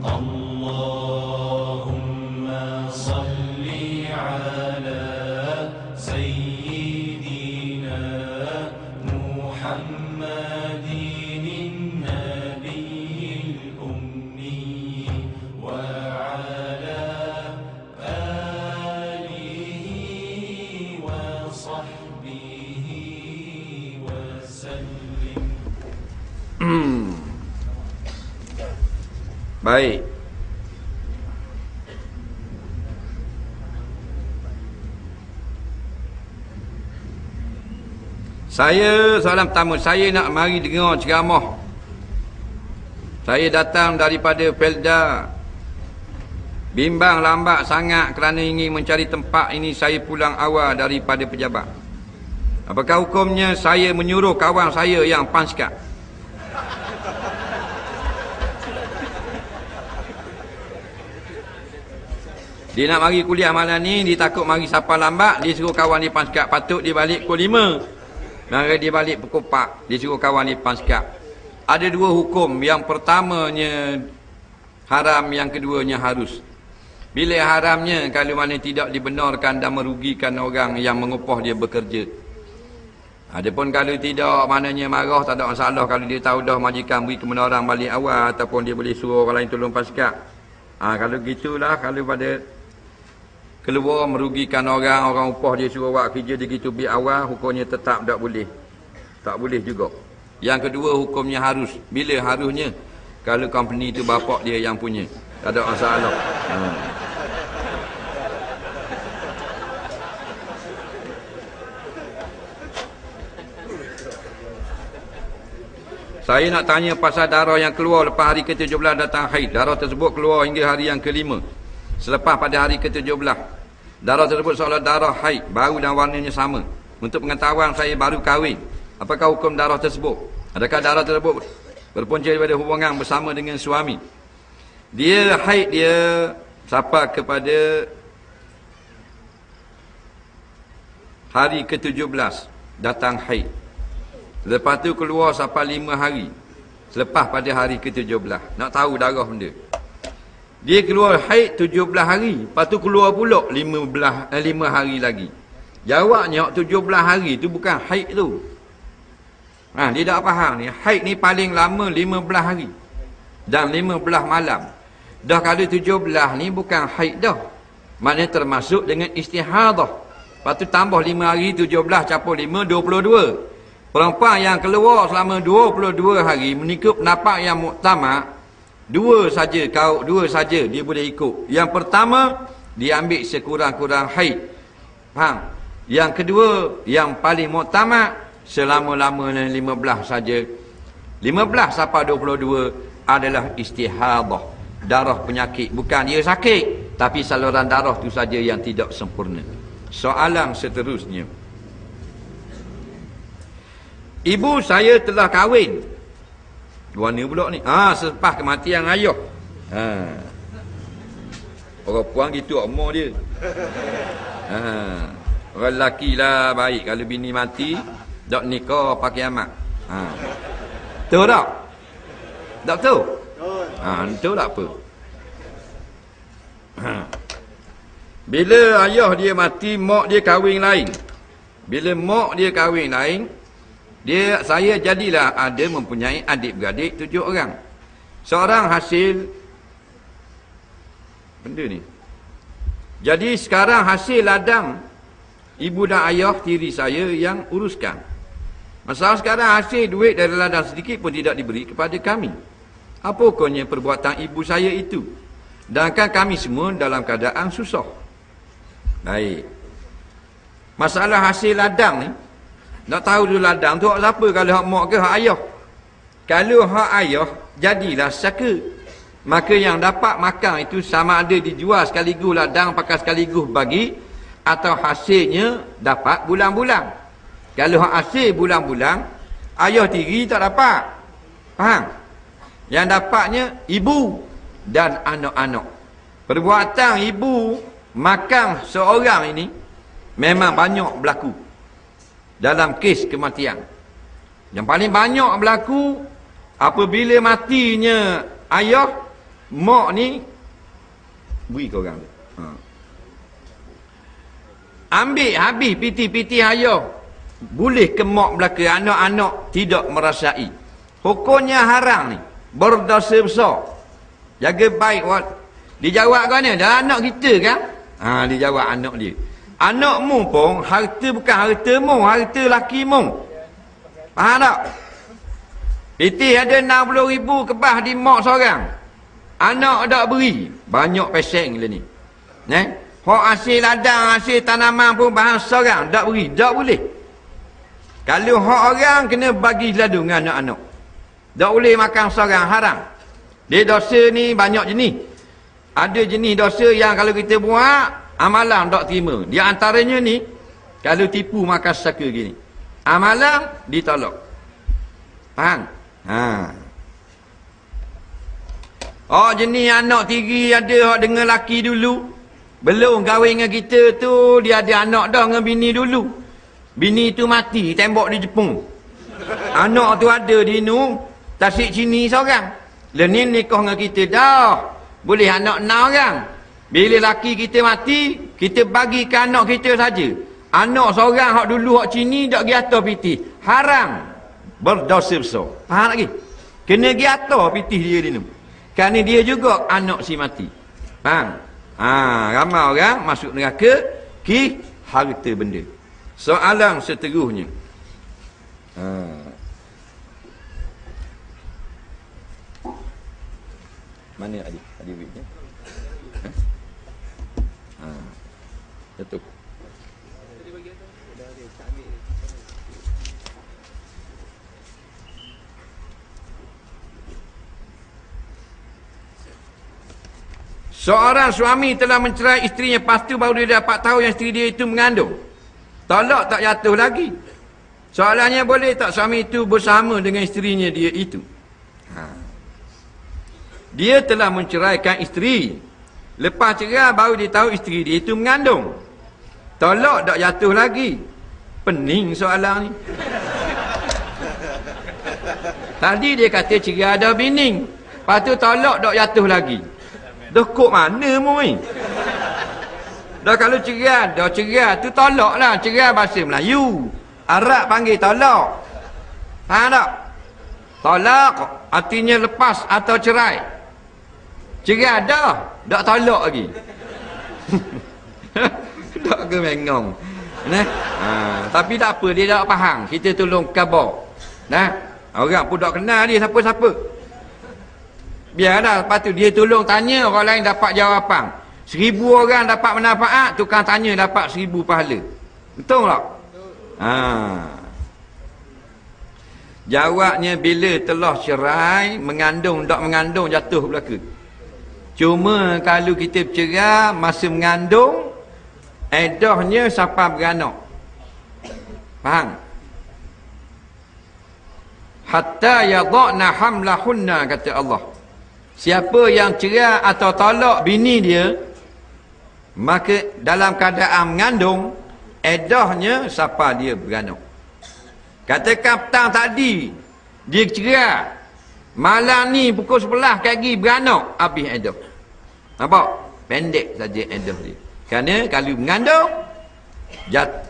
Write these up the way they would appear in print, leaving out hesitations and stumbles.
Allahumma salli ala sayyidina Muhammadin nabiyil ummi wa ala alihi wa sahbihi wa sallim. Baik. Soalan pertama, saya nak mari dengar ceramah. Saya datang daripada Pelda. Bimbang lambat sangat kerana ingin mencari tempat ini, saya pulang awal daripada pejabat. Apakah hukumnya saya menyuruh kawan saya yang panskat? Dia nak mari kuliah malam ni, dia takut mari siapa lambat, dia suruh kawan dia panskat. Patut dia balik pukul 5. Maka dia balik pukul 4, dia suruh kawan dia panskat. Ada dua hukum, yang pertamanya haram, yang keduanya harus. Bila haramnya, kalau mana tidak dibenarkan dan merugikan orang yang mengupah dia bekerja. Adapun kalau tidak, maknanya marah, tak ada masalah. Kalau dia tahu dah majikan beri kebenaran balik awal, ataupun dia boleh suruh orang lain tolong panskat. Kalau gitulah, kalau pada keluar merugikan orang upah dia suruh buat kerja dia gitu biar awal, hukumnya tetap tak boleh. Tak boleh juga. Yang kedua, hukumnya harus. Bila harusnya? Kalau company itu bapak dia yang punya. Tak ada masalah. Saya nak tanya pasal darah yang keluar lepas hari ke-17 datang haid. Darah tersebut keluar hingga hari yang ke-5. Selepas pada hari ke-17. Darah tersebut seolah darah haid, baru dan warnanya sama. Untuk pengetahuan saya baru kahwin. Apakah hukum darah tersebut? Adakah darah tersebut berpunca daripada hubungan bersama dengan suami? Dia haid, dia sampai kepada hari ke-17 datang haid. Lepas tu keluar sampai 5 hari. Selepas pada hari ke-17. Nak tahu darah benda. Dia keluar haid 17 hari. Lepas tu keluar pula 5 hari lagi. Jawabnya 17 hari tu bukan haid tu. Dia tak faham ni. Haid ni paling lama 15 hari. Dan 15 malam. Dah kalau 17 ni bukan haid dah. Maknanya termasuk dengan istihadah. Lepas tu tambah 5 hari, 17 campur 5, 22. Perempuan yang keluar selama 22 hari mengikut pendapat yang muktamad, dua saja dia boleh ikut. Yang pertama, dia ambil sekurang-kurang haid. Faham? Yang kedua, yang paling muktamad, selama-lamanya 15 saja. 15 sampai 22 adalah istihadah. Darah penyakit. Bukan ia sakit, tapi saluran darah tu saja yang tidak sempurna. Soalan seterusnya. Ibu saya telah kahwin. Mana pula ni? Selepas kematian ayah. Orang puan gitu umur dia. Orang lelaki lah baik. Kalau bini mati, tak nikah pakai amat. Betul tak? Tak betul? Betul tak apa? Bila ayah dia mati, mak dia kahwin lain. Bila mak dia kahwin lain, saya jadilah ada mempunyai adik-beradik 7 orang. Seorang hasil benda ni. Jadi sekarang hasil ladang ibu dan ayah tiri saya yang uruskan. Masalah sekarang hasil duit dari ladang sedikit pun tidak diberi kepada kami. Apa hukumnya perbuatan ibu saya itu? Sedangkan kami semua dalam keadaan susah. Baik. Masalah hasil ladang ni, nak tahu dulu ladang tu hak siapa, kalau hak mak ke hak ayah? Kalau hak ayah, jadilah saka. Maka yang dapat makan itu sama ada dijual sekaligus ladang pakai sekaligus bagi, atau hasilnya dapat bulan-bulan. Kalau hak hasil bulan-bulan, ayah tiri tak dapat. Faham? Yang dapatnya ibu dan anak-anak. Perbuatan ibu makan seorang ini memang banyak berlaku dalam kes kematian. Yang paling banyak berlaku apabila matinya ayah, mak ni beri ke orang tu. Ambil habis piti-piti ayah. Boleh ke mak belaka, anak-anak tidak merasai. Hukumnya haram ni. Berdosa besar. Jaga baik. Dijawab kan ni? Dah anak kita kan? Dijawab anak dia. Anakmu pun harta bukan hartamu, harta laki mu. Faham tak? Piti ada 60,000 kebah di mak seorang. Anak tak beri. Banyak peseng lah ni. Hak hasil ladang, hasil tanaman pun bahan seorang. Tak beri. Tak boleh. Kalau hak orang kena bagi ladu dengan anak-anak. Tak boleh makan seorang. Haram. Dia dosa ni banyak jenis. Ada jenis dosa yang kalau kita buat, amalan tak terima. Di antaranya ni, kalau tipu makan saka gini. Amalan ditolak. Faham? Oh, jenis anak tiri ada hak dengan laki dulu. Belum kahwin dengan kita tu, dia ada anak dah dengan bini dulu. Bini tu mati, tembok di Jepun. Anak tu ada di nu, tasik sini seorang. Lenin nikah dengan kita dah. Boleh anak 6 orang. Bila laki kita mati, kita bagi ke anak kita saja. Anak seorang hak dulu hak sini tak pergi atas piti. Haram. Berdosa besar. Faham lagi? Kena pergi atas piti dia ni. Kerana dia juga anak si mati. Faham? Ramai orang masuk neraka ki harta benda. Soalan seterusnya. Mana adik? Adik witnya? Betul. Seorang suami telah mencerai isterinya, lepas tu baru dia dapat tahu yang isteri dia itu mengandung. Tolak tak jatuh lagi. Soalannya, boleh tak suami itu bersama dengan isterinya dia itu? Dia telah menceraikan isteri. Lepas cerai baru dia tahu isteri dia itu mengandung. Tolak tak jatuh lagi. Pening soalan ni. Tadi dia kata cerai ada bini. Lepas tu tolak tak jatuh lagi. Dah kok mana mu ni? Dah kalau cerai, dah cerai tu tolak lah. Cerai bahasa Melayu. Arab panggil tolak. Faham tak? Tolak artinya lepas atau cerai. Cerai dah, tak tolak lagi. Tak ke mengong. Tapi tak apa, dia tak faham. Kita tolong khabar. Orang pun tak kenal dia siapa-siapa. Biarlah, lepas tu dia tolong tanya, orang lain dapat jawapan. 1000 orang dapat manfaat, tukang tanya dapat 1000 pahala. Betul tak? Jawabnya, bila telah cerai, mengandung tak mengandung jatuh belaka. Cuma kalau kita bercerai masa mengandung, eddahnya siapa beranak. Faham? Hatta yadhna hamlahunna, kata Allah. Siapa yang cerai atau tolak bini dia, maka dalam keadaan mengandung, eddahnya siapa dia beranak. Katakan petang tadi dia cerai, malam ni pukul 11 kaki beranak, habis eddah. Nampak? Pendek saja eddah dia. Kerana kalau mengandung,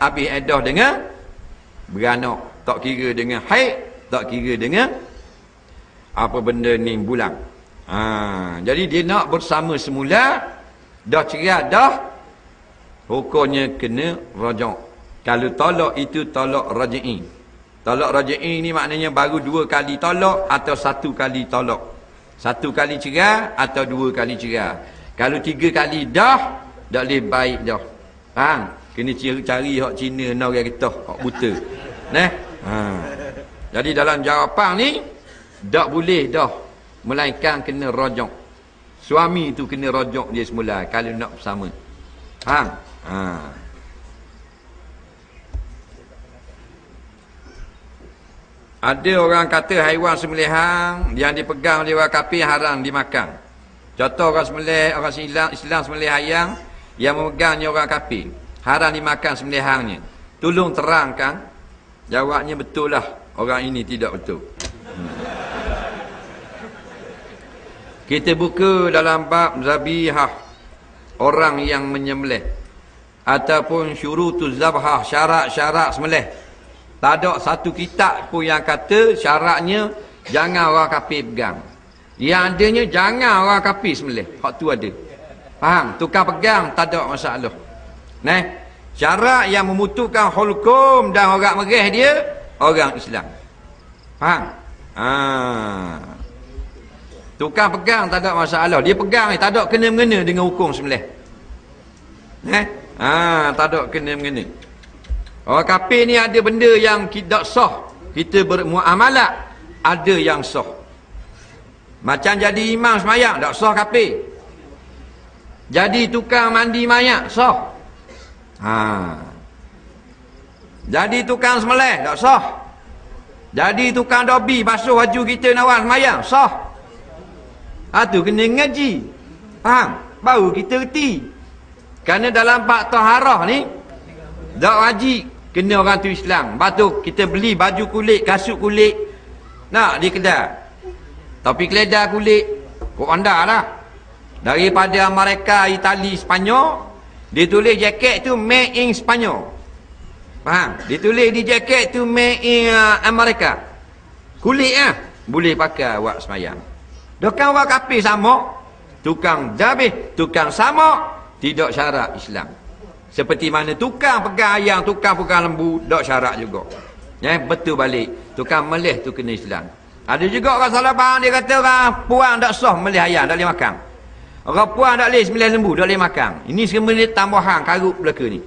habis eddah dengan beranak. Tak kira dengan haid, tak kira dengan apa benda ni bulan. Jadi dia nak bersama semula, dah cerai dah, hukumnya kena rajak. Kalau tolak itu tolak raj'i. Tolak raj'i ni maknanya baru 2 kali tolak atau 1 kali tolak. 1 kali cerai atau 2 kali cerai. Kalau 3 kali dah, tak boleh baik dah. Faham? Kena cari hak Cina nak orang getah, hak buta. Jadi dalam jawapan ni, tak boleh dah. Melainkan kena rajak. Suami tu kena rajak dia semula kalau nak bersama. Faham? Ada orang kata haiwan sembelihan yang dipegang oleh orang kafir haram dimakan. Contoh orang sembelih, orang Islam sembelih ayam yang memegangnya orang kafir, haram dimakan sembelihannya. Tolong terangkan. Jawabnya, betul lah. Orang ini tidak betul. Kita buka dalam bab zabihah, orang yang menyembelih, ataupun syurutuz zabhah, syarat-syarat sembelih. Tak ada satu kitab pun yang kata syaratnya jangan orang kafir pegang. Yang adanya jangan orang kafir sembelih. Hak tu ada. Faham? Tukar pegang tak ada masalah. Nah, syarat yang memutuskan hukum dan orang merah dia orang Islam. Faham? Tukar pegang tak ada masalah. Dia pegang ni tak ada kena-mengena dengan hukum sembelih. Tak ada kena-mengena. Orang kafir ni ada benda yang tidak sah. Kita bermuamalat ada yang sah. Macam jadi imam semayang tak sah kafir. Jadi tukang mandi mayat sah. Jadi tukang sembelih tak sah. Jadi tukang dobi basuh baju kita nawar semayang sah. Tu kena ngaji. Faham? Baru kita reti. Kerana dalam bab taharah ni tak wajib kena orang tu Islam. Lepas tu kita beli baju kulit, kasut kulit nak di kedai. Tapi keledai kulit kok anda lah. Daripada Amerika, Itali, Sepanyol, dia tulis jaket tu made in Sepanyol. Faham? Dia tulis di jaket tu made in Amerika. Kulit boleh pakai awak semayang. Dokang orang kafir sama, tukang dabih, tukang sama, tidak syarat Islam. Seperti mana tukang pegang ayam, tukang pegang lembu, tak syarat juga. Betul balik. Tukang melih tu kena Islam. Ada juga orang salah faham, dia kata orang puang tak sah melih ayam, tak boleh makan. Orang puang tak boleh sembilan lembu, tak boleh makan. Ini sebenarnya tambahan karut belaka ni.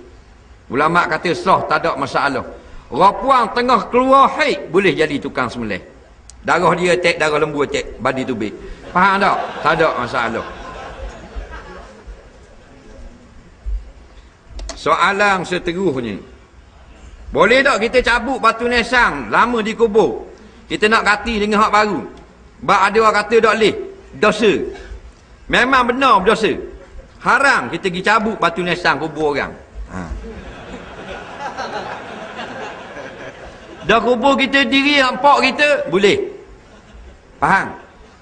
Ulama kata sah, tak ada masalah. Orang puang tengah keluar haid, boleh jadi tukang sembelih. Darah dia attack, darah lembu attack, badi tubik. Faham tak? Tak ada masalah. Soalan seterusnya. Boleh tak kita cabut batu nesang lama dikubur? Kita nak ganti dengan hak baru. Sebab ada orang kata tak boleh. Dosa. Memang benar berdosa. Haram kita pergi cabut batu nesang kubur orang. Dah kubur kita diri nampak kita, boleh. Faham?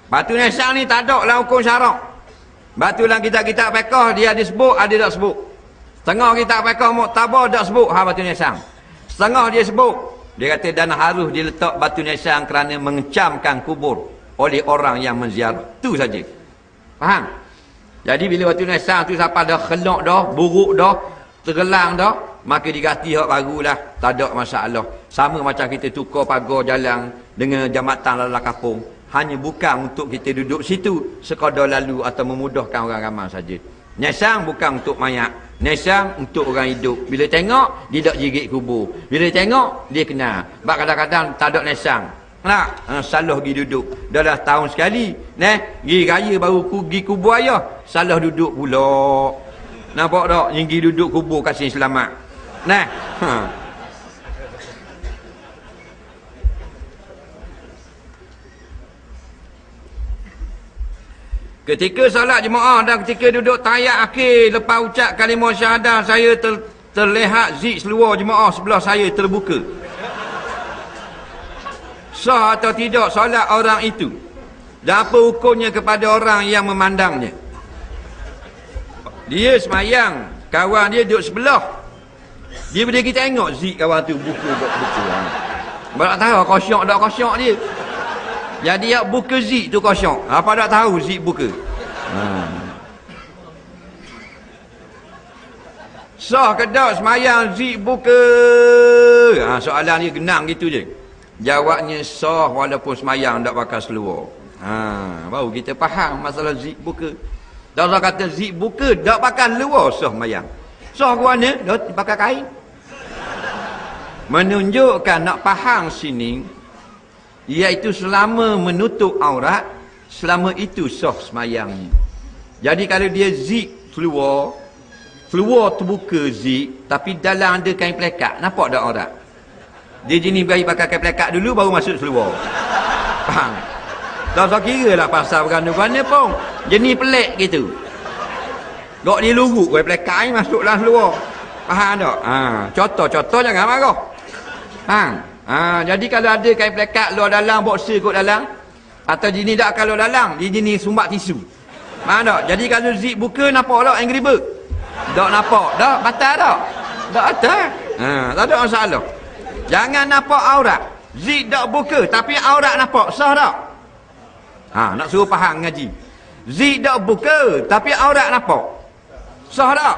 Batu nesang ni tak ada lah hukum syarak. Batu dalam kitab-kitab fiqh dia ada sebut, ada tak sebut. Setengah kitab fiqh muktabar tak sebut batu nesang. Setengah dia sebut. Dia kata dan harus diletak batu nesang kerana mengecamkan kubur oleh orang yang menziarah. Tu saja. Faham? Jadi bila batu nesang tu siapa dah kelak dah, buruk dah, tergelang dah, maka diganti hak barulah, tak ada masalah. Sama macam kita tukar pagar jalan dengan jambatan lalang kampung. Hanya bukan untuk kita duduk situ sekadar lalu atau memudahkan orang ramai saja. Nesang bukan untuk mayat, nesang untuk orang hidup. Bila tengok dia tak jirit kubur, bila tengok dia kenal. Sebab kadang-kadang tak ada nesang. Nak salah pergi duduk dalam tahun sekali, pergi raya baru pergi kubur ayah, salah duduk pula. Nampak tak? Yang pergi duduk kubur kasih selamat. Ketika solat jemaah dan ketika duduk tayat akhir lepas ucap kalimah syahadah, saya terlihat zik seluar jemaah sebelah saya terbuka. Sah atau tidak solat orang itu? Dan apa hukumnya kepada orang yang memandangnya? Dia semayang, kawan dia duduk sebelah. Dia boleh kita tengok zik kawan tu buka. Sebab tak tahu kosyok tak kosyok dia. Jadi yang buka zik tu kosyok. Apa tak tahu zik buka. Sah ke tak semayang zik buka? Soalan dia genang gitu je. Jawabnya sah walaupun semayang tak pakai seluar. Baru kita faham masalah zik buka. Dah Allah kata zik buka tak pakai seluar sah semayang. Sah ke mana? Dah pakai kain. Menunjukkan nak faham sini, iaitu selama menutup aurat, selama itu sah semayangnya. Jadi kalau dia zik keluar terbuka zik, tapi dalam ada kain pelekat, nampak tak aurat? Dia jenis bagi pakai kain pelekat dulu baru masuk seluar. Faham? Tak usah kira lah pasal berganda-ganda pun. Jenis pelek gitu. Gak dia luruk kain pelekat ni masuklah seluar. Faham tak? Contoh jangan marah. Faham? Jadi kalau ada kain pelekat luar dalam, boxer kot dalam, Atau jenis tak kalau dalam, dia jenis sumbat tisu. Faham tak? Jadi kalau zip buka, nampak tak Angry Bird? Tak nampak. Tak, batal tak? Tak batal. Tak ada masalah. Jangan nampak aurat. Zip tak buka, tapi aurat nampak. Sah tak? Nak suruh faham ngaji. Zip tak buka, tapi aurat nampak. Sah tak?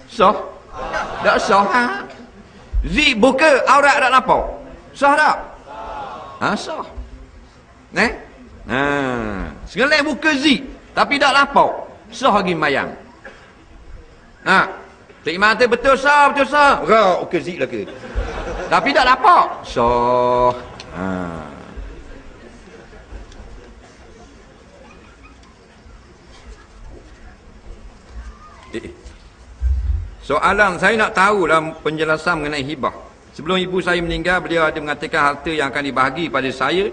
Sah? Tak sah. Zip buka, aurat tak nampak. Sah tak? Sah. Segalanya buka zip, tapi tak nampak. Sah lagi mayang. Tak mata betul sah, betul sah. Buka zip lah ke? Tapi tak nampak. Sah. Soalan saya nak tahu dalam penjelasan mengenai hibah. Sebelum ibu saya meninggal, beliau ada mengatakan harta yang akan dibahagi pada saya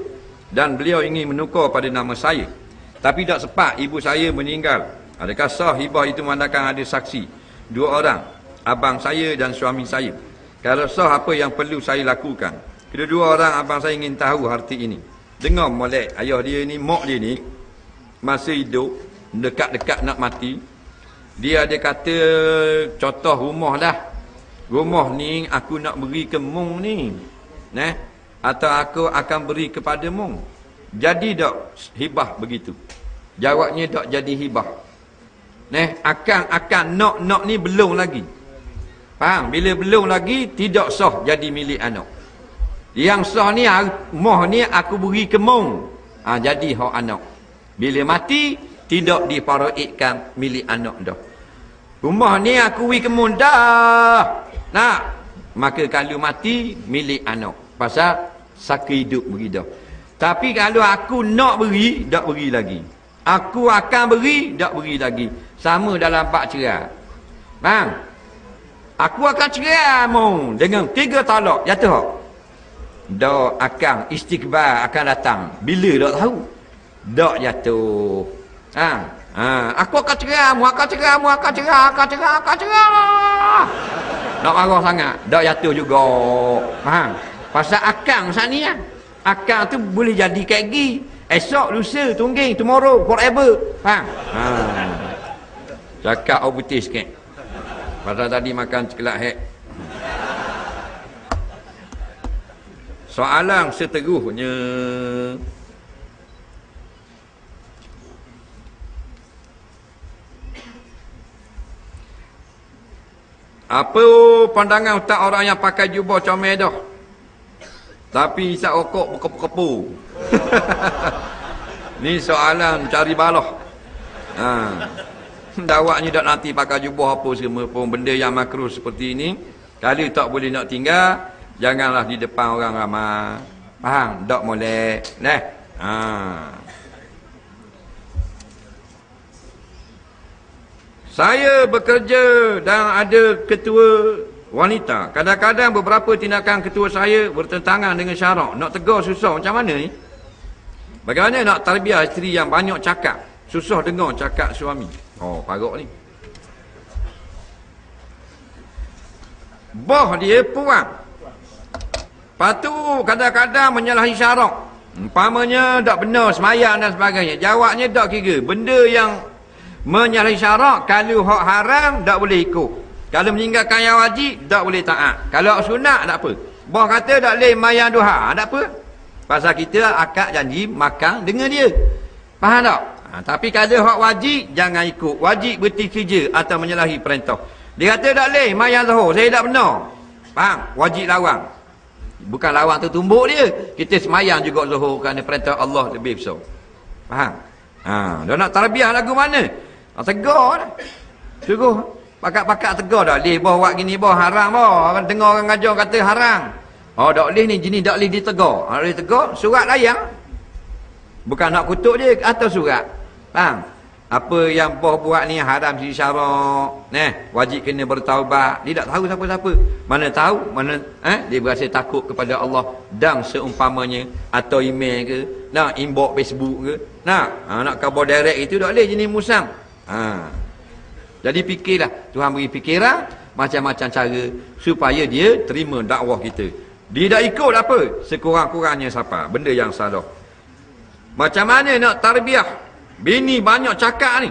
dan beliau ingin menukar pada nama saya. Tapi tak sempat ibu saya meninggal. Adakah sah hibah itu memandangkan ada saksi 2 orang, abang saya dan suami saya? Kalau sah, apa yang perlu saya lakukan? Kedua-dua orang abang saya ingin tahu harta ini. Dengar molek ayah dia ni, mak dia ni masa hidup dekat-dekat nak mati, dia ada kata contoh rumah dah. Rumah ni aku nak beri ke mung ni. Atau aku akan beri kepada mung. Jadi tak hibah begitu? Jawabnya tak jadi hibah. Akan nak ni belum lagi. Faham? Bila belum lagi, tidak sah jadi milik anak. Yang sah ni, rumah ni aku beri ke mung. Jadi hak anak. Bila mati, tidak diparaikkan milik anak dah. Rumah ni aku beri ke mung dah. Maka kalau mati, milik anak. Pasal saka hidup beri dah. Tapi kalau aku nak beri, tak beri lagi. Aku akan beri, tak beri lagi. Sama dalam bab cerai. Faham? Aku akan cerai mung dengan 3 talak. Jatuh tak? Tak akan istighbar akan datang. Bila tak tahu. Tak jatuh. Aku akan cerai mu, akan cerai mu, akan cerai. Nak marah sangat. Tak jatuh juga. Faham? Pasal akang saat ni akang tu boleh jadi kayak gini. Esok, lusa, tungging, tomorrow, forever. Faham? Cakap orang putih sikit. Pasal tadi makan cekelak hek. Soalan seterusnya. Apa pandangan ustaz orang yang pakai jubah comel dah, tapi isap rokok berkepu-kepu? Ni soalan cari balah. Dakwahnya tak nanti pakai jubah apa semua pun, benda yang makruh seperti ini. Kalau tak boleh nak tinggal, janganlah di depan orang ramai. Faham? Tak molek. Saya bekerja dan ada ketua wanita. Kadang-kadang beberapa tindakan ketua saya bertentangan dengan syarak. Nak tegur susah macam mana ni? Bagaimana nak tarbiyah isteri yang banyak cakap, susah dengar cakap suami? Parok ni. Boh dia puang. Lepas tu kadang-kadang menyalahi syarak. Umpamanya tak benar semayang dan sebagainya. Jawabnya tak kira. Benda yang menyalahi syarak, kalau hak haram tak boleh ikut. Kalau meninggalkan yang wajib tak boleh taat. Kalau hak sunat tak apa. Boh kata tak boleh mayang duha, tak apa. Pasal kita akad janji makan dengan dia. Faham tak? Tapi kalau hak wajib jangan ikut. Wajib berhenti kerja atau menyalahi perintah. Dia kata tak boleh mayang zuhur, saya tak benar. Faham? Wajib lawang. Bukan lawang tu tumbuk dia. Kita semayang juga zuhur kerana perintah Allah lebih besar. Faham? Dia nak tarbiyah lagu mana? Tegur dah. Suruh pakat-pakat tegur dah. Leh boh buat gini boh haram boh. Orang dengar orang ngajar kata haram. Tak boleh ni, jenis tak boleh ditegur. Kalau ditegur, surat layang. Bukan nak kutuk dia atau surat. Faham? Apa yang boh buat ni haram si syarak. Wajib kena bertaubat. Dia tak tahu siapa-siapa. Mana tahu, mana dia berasa takut kepada Allah dan seumpamanya, atau email ke, nak inbox Facebook ke, nak khabar direct itu tak boleh jenis musang. Jadi fikirlah, Tuhan beri fikiran macam-macam cara supaya dia terima dakwah kita. Dia tak ikut apa? Sekurang-kurangnya siapa? Benda yang salah. Macam mana nak tarbiyah bini banyak cakap ni?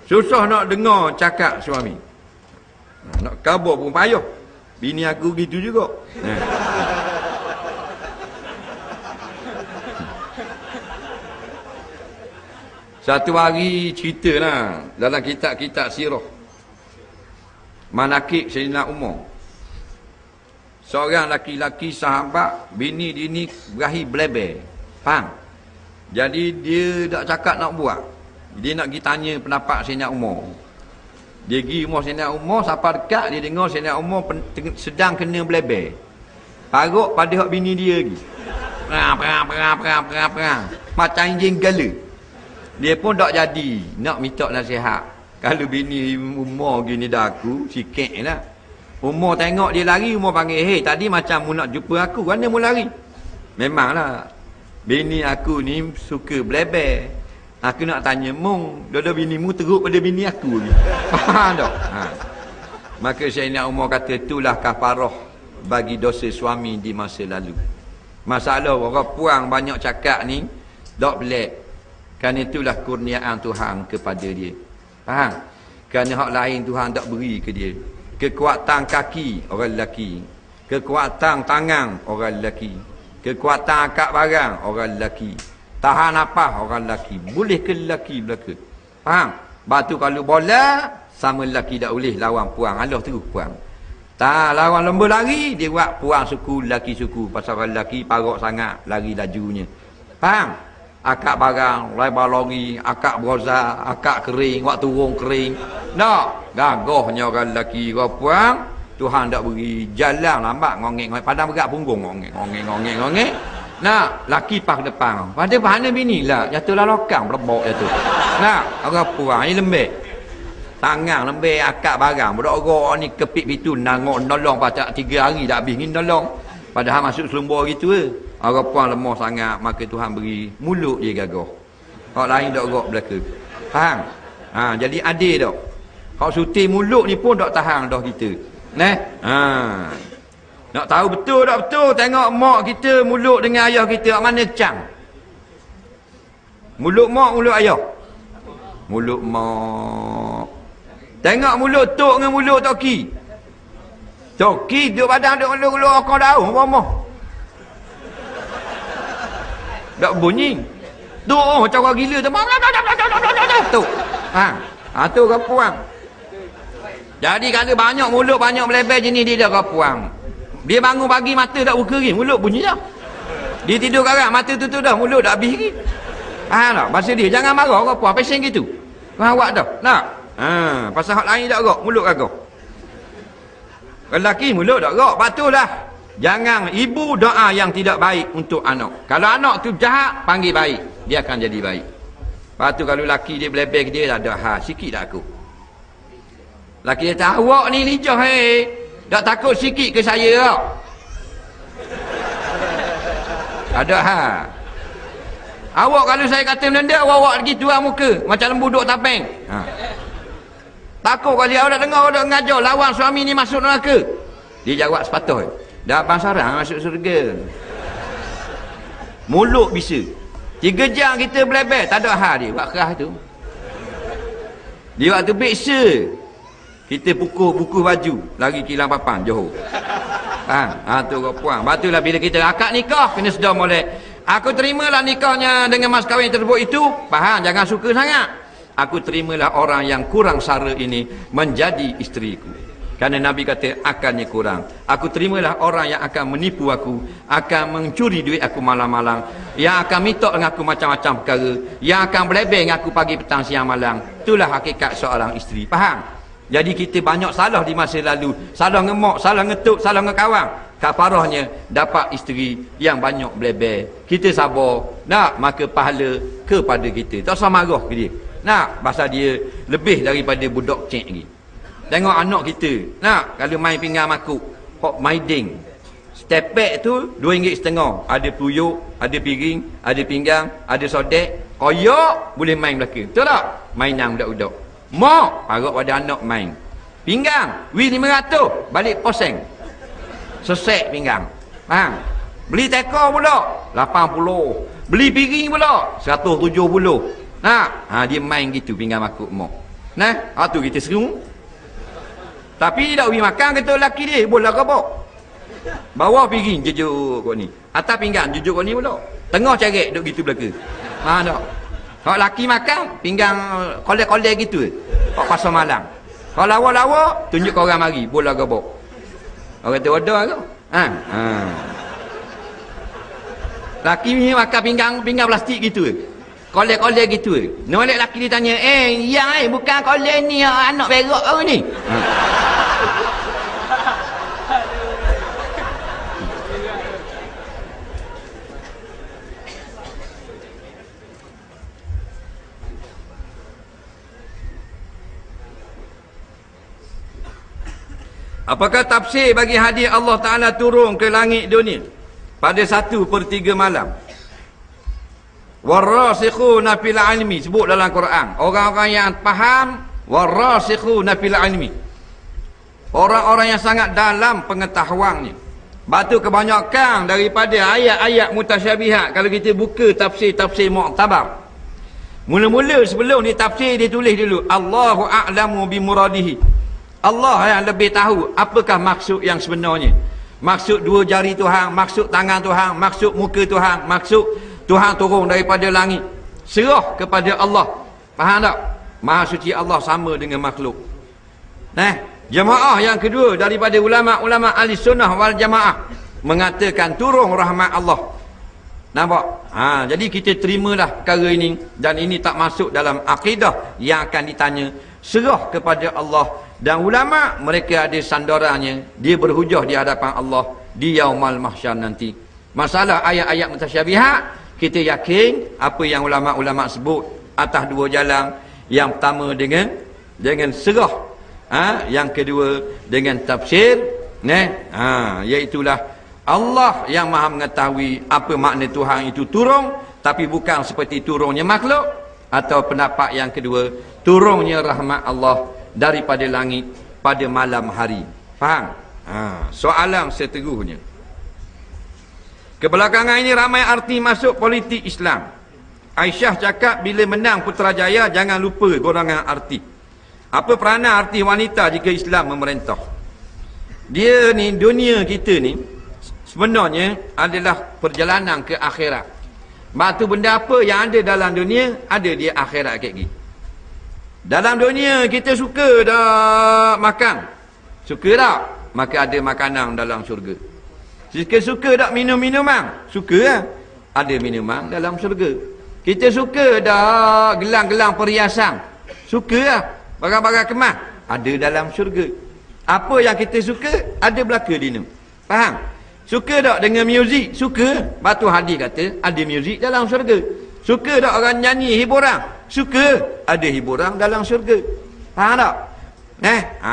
Susah nak dengar cakap suami. Nak kabur pun payah. Bini aku gitu juga. Satu hari ceritalah dalam kitab-kitab sirah. Manakib Sayyidina Umar. Seorang laki-laki sahabat, bini dia ni berahi bleber. Faham? Jadi dia tak cakap nak buat. Dia nak pergi tanya pendapat Sayyidina Umar. Dia pergi rumah Sayyidina Umar, siapa dekat dia dengar Sayyidina Umar sedang kena bleber. Paruk pada hak bini dia lagi. Perang. Macam anjing gala. Dia pun tak jadi nak minta nasihat. Kalau bini Umar gini dah aku, sikit lah. Umar tengok dia lari, Umar panggil, "Hei, tadi macam mu nak jumpa aku, mana mu lari?" Memanglah, bini aku ni suka bleber. Aku nak tanya mung, dada bini mu teruk pada bini aku lagi. Faham tak? Maka Sayyidina Umar kata, itulah kafarah bagi dosa suami di masa lalu. Masalah orang puang banyak cakap ni, tak pelik. Kerana itulah kurniaan Tuhan kepada dia. Faham? Kerana hak lain Tuhan tak beri ke dia. Kekuatan kaki orang lelaki, kekuatan tangan orang lelaki, kekuatan akak barang orang lelaki, tahan apa orang lelaki. Boleh ke lelaki belaka? Faham? Batu kalau bola sama lelaki tak boleh lawan puang. Allah terus puang. Tak lawan lomba lari, dia buat puang suku, lelaki suku. Pasal orang lelaki parok sangat lari lajunya. Faham? Akak barang, lebar lori, akak beroza, akak kering, waktu turun kering. Tak, gagahnya orang lelaki, orang puang, Tuhan tak beri jalan lambat, ngongek-ngongek, padang berat punggung, ngongek. Nah, laki pas depan. Pada mana bini lah, jatuhlah lokang, berebok jatuh. Nah, orang puang, ni lembek. Tangan lembek, akak barang, budak-budak ni kepik pintu, nolong pasal 3 hari dah habis ni nolong. Padahal masuk selumbur gitu Orang puan lemah sangat, maka Tuhan beri mulut dia gagah. Hak lain tak gerak belaka. Faham? Jadi adil tak? Hak suti mulut ni pun tak tahan dah kita. Nak tahu betul tak betul, tengok mak kita mulut dengan ayah kita, mana cang? Mulut mak, mulut ayah. Mulut mak. Tengok mulut tok dengan mulut toki. Toki duduk badan duduk mulut akar daun apa? Tak bunyi. Tu macam orang gila tu. Tu. Tu kapuang. Jadi kalau banyak mulut banyak melebel jenis dia dah kapuang. Dia bangun pagi mata tak buka lagi, mulut bunyi dah. Dia tidur karat mata tutup dah, mulut dah habis lagi. Tak? Pasal dia jangan marah kapuang, pesen gitu. Faham awak dah? Nak? Pasal hak lain tak gerak, mulut gagah. Lelaki mulut tak gerak, patulah. Jangan ibu doa yang tidak baik untuk anak. Kalau anak tu jahat, panggil baik. Dia akan jadi baik. Lepas tu kalau laki dia belebek dia, tak ada sikit dah aku. Laki dia tahu, awak ni lijah tak takut sikit ke saya tak? Ada awak kalau saya kata benda, awak lagi tua muka. Macam lembu duduk tapeng. Takut kali awak dah dengar, awak dah ngajar lawan suami ni masuk neraka. Dia jawab sepatutnya. Dah pasaran masuk surga. Mulut bisa. 3 jam kita belebel, tak ada hal dia. Buat kerah tu. Dia waktu beksa. Kita pukul baju. Lagi kilang papan, Johor. Tu orang puang. Batulah bila kita akad nikah, kena sedar molek. Aku terimalah nikahnya dengan mas kahwin tersebut itu. Faham, jangan suka sangat. Aku terimalah orang yang kurang sara ini menjadi isteriku. Kerana Nabi kata akannya kurang. Aku terimalah orang yang akan menipu aku, akan mencuri duit aku malam-malam, yang akan minta dengan aku macam-macam perkara, yang akan belebel dengan aku pagi, petang, siang, malam. Itulah hakikat seorang isteri. Faham? Jadi kita banyak salah di masa lalu. Salah ngemak, salah ngetuk, salah ngekawang. Kafarahnya dapat isteri yang banyak belebel. Kita sabar. Nak, maka pahala kepada kita. Tak usah marah ke dia. Nak, pasal dia lebih daripada budak cek lagi. Tengok anak kita. Nak, kalau main pinggan makuk, hok maiding. Stepek tu RM2.50. Ada puyuk, ada piring, ada pinggang, ada sodek. Koyak boleh main belaka. Betul tak? Mainan budak-budak. Mak, harap pada anak main. Pinggang, RM500, balik poseng. Sesek pinggang. Faham? Beli teko pula, 80. Beli piring pula 170. Dia main gitu pinggan makuk mak. Tu kita seru. Tapi dia tak pergi makan, kata lelaki dia, bola kau bawa piring jejuk kau ni. Atas pinggan jejuk kau ni pula. Tengah carik duk gitu belaka. Tak. Kalau lelaki makan, pinggan kolek-kolek gitu. Kau pasal malam. Kalau lawa-lawa, tunjuk kau orang mari, bola kau. Orang kata wadah kau. Lelaki ni makan pinggan plastik gitu. Kolek-kolek gitu. Nolak lelaki dia tanya, yang bukan kolek ni, anak berak kau ni. Apakah tafsir bagi hadis Allah Ta'ala turun ke langit dunia pada 1/3 malam? Warasikhuna fil ilmi, sebut dalam Quran. Orang-orang yang faham, warasikhuna fil ilmi. Orang-orang yang sangat dalam pengetahuannya. Batu kebanyakan daripada ayat-ayat mutasyabihat, kalau kita buka tafsir-tafsir mu'tabar, mula-mula sebelum ditafsir dia tulis dulu Allahu a'lamu bimuradihi. Allah yang lebih tahu apakah maksud yang sebenarnya. Maksud dua jari Tuhan, maksud tangan Tuhan, maksud muka Tuhan, maksud Tuhan turun daripada langit. Serah kepada Allah. Faham tak? Maha suci Allah sama dengan makhluk. Jemaah yang kedua daripada ulama-ulama ahli sunnah wal jamaah mengatakan turun rahmat Allah. Nampak? Jadi kita terimalah perkara ini, dan ini tak masuk dalam akidah yang akan ditanya. Serah kepada Allah. Dan ulama mereka ada sandarannya, dia berhujah di hadapan Allah di yaumul mahsyar nanti. Masalah ayat-ayat mutasyabihat, kita yakin apa yang ulama-ulama sebut atas dua jalan. Yang pertama dengan serah, yang kedua dengan tafsir, iaitulah Allah yang maha mengetahui apa makna Tuhan itu turun, tapi bukan seperti turunnya makhluk. Atau pendapat yang kedua, turunnya rahmat Allah daripada langit pada malam hari. Faham? Soalan seterusnya. Kebelakangan ini ramai arti masuk politik Islam. Aisyah cakap bila menang Putrajaya jangan lupa golongan arti. Apa peranan arti wanita jika Islam memerintah? Dia ni, dunia kita ni sebenarnya adalah perjalanan ke akhirat. Batu benda apa yang ada dalam dunia, ada di akhirat kat kita. Dalam dunia kita suka dah makan, suka tak? Maka ada makanan dalam syurga. Suka tak minum minuman, suka lah. Ada minuman dalam syurga. Kita suka dah gelang-gelang perhiasan, suka lah. Barang-barang kemas, ada dalam syurga. Apa yang kita suka, ada belaka di ni. Faham? Suka tak dengan muzik? Suka. Batu hadis kata ada muzik dalam syurga. Suka tak orang nyanyi hiburan? Suka. Ada hiburan dalam syurga. Faham tak?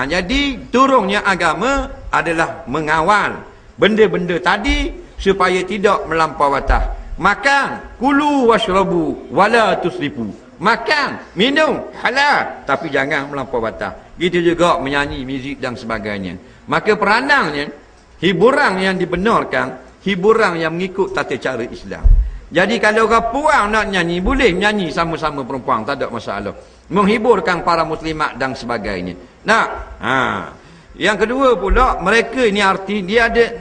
Jadi turunnya agama adalah mengawal benda-benda tadi supaya tidak melampau batas. Makan, kulu washrabu wala tusrifu. Makan, minum halal, tapi jangan melampau batas. Gitu juga menyanyi, muzik dan sebagainya. Maka peranannya, hiburan yang dibenarkan, hiburan yang mengikut tata cara Islam. Jadi kalau orang puang nak nyanyi, boleh nyanyi sama-sama perempuan, tak ada masalah. Menghiburkan para muslimat dan sebagainya. Yang kedua pula, mereka ni arti dia ada